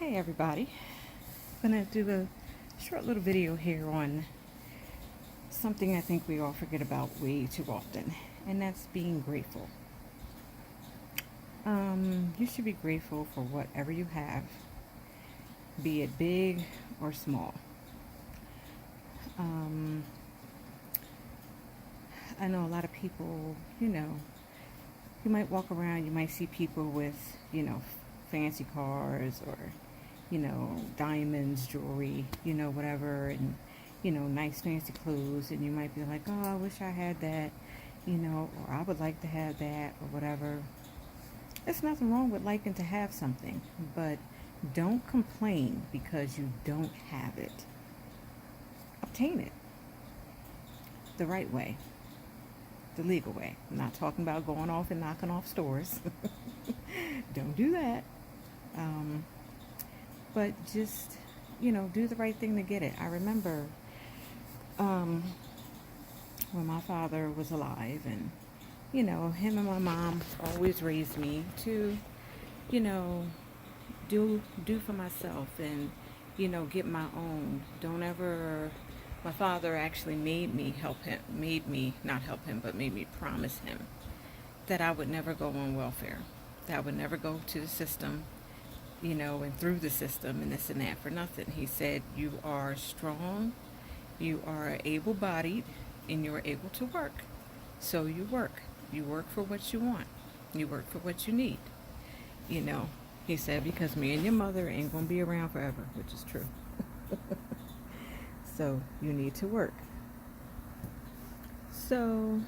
Hey everybody, I'm gonna do a short little video here on something I think we all forget about way too often, and that's being grateful. You should be grateful for whatever you have, be it big or small. Um, I know a lot of people, you might walk around, you might see people with, fancy cars or, diamonds, jewelry, whatever, and, nice fancy clothes, and you might be like, oh, I wish I had that, or I would like to have that, or whatever. There's nothing wrong with liking to have something, but don't complain because you don't have it. Obtain it the right way, the legal way. I'm not talking about going off and knocking off stores. Don't do that. Um, but just, do the right thing to get it. I remember um, when my father was alive, and, him and my mom always raised me to, you know, do for myself and, get my own. Don't ever. My father actually made me help him, made me not help him, but made me promise him that I would never go on welfare, that I would never go to the system, and through the system and this and that for nothing. He said, you are strong, you are able bodied, and you're able to work. So you work. You work for what you want. You work for what you need. You know, he said, because me and your mother ain't going to be around forever, which is true. So you need to work. So,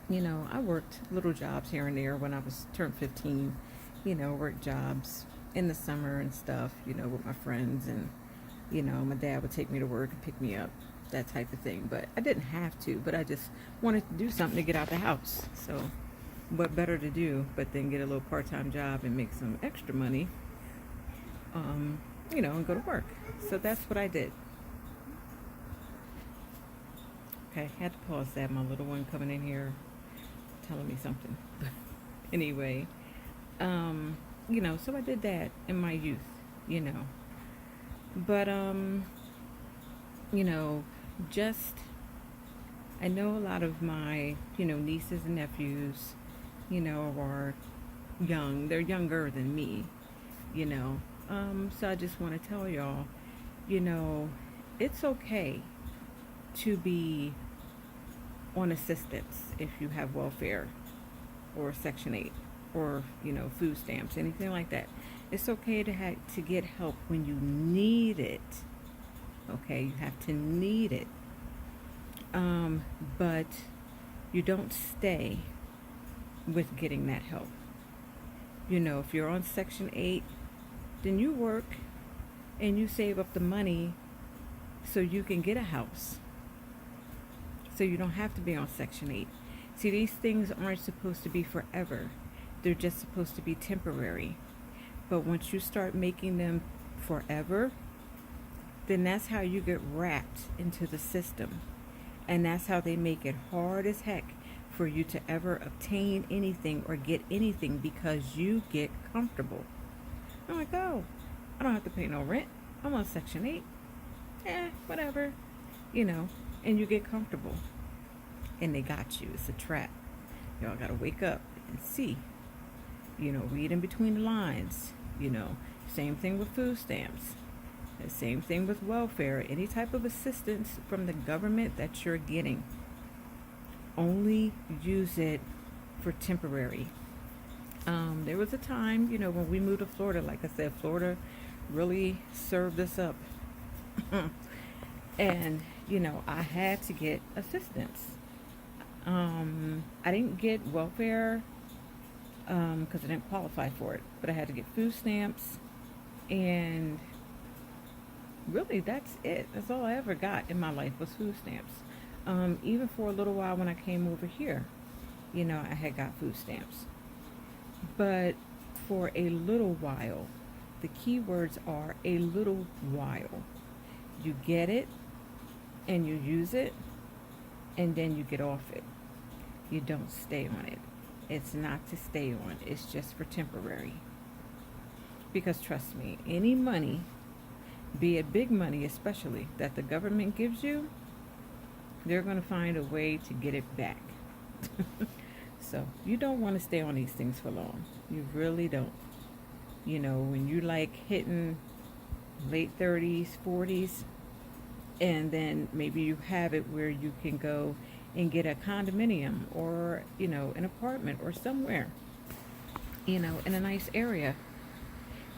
I worked little jobs here and there when I was turned 15, worked jobs in the summer and stuff, with my friends. And, my dad would take me to work and pick me up, that type of thing. But I didn't have to, but I just wanted to do something to get out the house. So what better to do but then get a little part-time job and make some extra money, and go to work. So that's what I did. Okay, had to pause that. My little one coming in here telling me something. Anyway, so I did that in my youth, you know. But, you know, just, I know a lot of my, nieces and nephews, are young. They're younger than me, you know. So I just want to tell y'all, you know, it's okay to be on assistance if you have welfare or Section 8 or, food stamps, anything like that. It's okay to get help when you need it. Okay, you have to need it. But you don't stay with getting that help. If you're on Section 8, then you work and you save up the money so you can get a house. So you don't have to be on Section 8. See, these things aren't supposed to be forever. They're just supposed to be temporary. But once you start making them forever, then that's how you get wrapped into the system. And that's how they make it hard as heck for you to ever obtain anything or get anything because you get comfortable. I'm like, oh, I don't have to pay no rent. I'm on Section 8. Whatever. And you get comfortable. And they got you. It's a trap. Y'all got to wake up and see. Read in between the lines. Same thing with food stamps. The same thing with welfare. Any type of assistance from the government that you're getting. Only use it for temporary. There was a time, when we moved to Florida, like I said, Florida really served us up. And, I had to get assistance. I didn't get welfare because I didn't qualify for it, but I had to get food stamps, and really that's it. That's all I ever got in my life was food stamps. Even for a little while when I came over here, I had got food stamps. But for a little while, the key words are a little while. You get it and you use it and then you get off it. You don't stay on it. It's not to stay on. It's just for temporary. Because trust me, any money, be it big money especially, that the government gives you, they're going to find a way to get it back. So you don't want to stay on these things for long. You really don't. When you like hitting late 30s, 40s, and then maybe you have it where you can go and get a condominium or, an apartment or somewhere, in a nice area.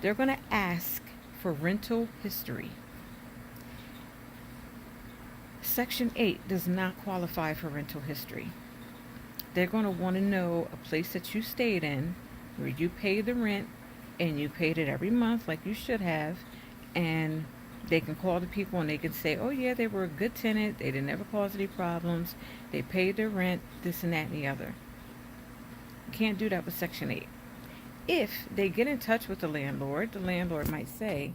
They're going to ask for rental history. Section 8 does not qualify for rental history. They're going to want to know a place that you stayed in where you pay the rent and you paid it every month like you should have, and they can call the people and they can say, oh yeah, they were a good tenant, they didn't ever cause any problems, they paid their rent, this and that and the other. You can't do that with Section 8. If they get in touch with the landlord might say,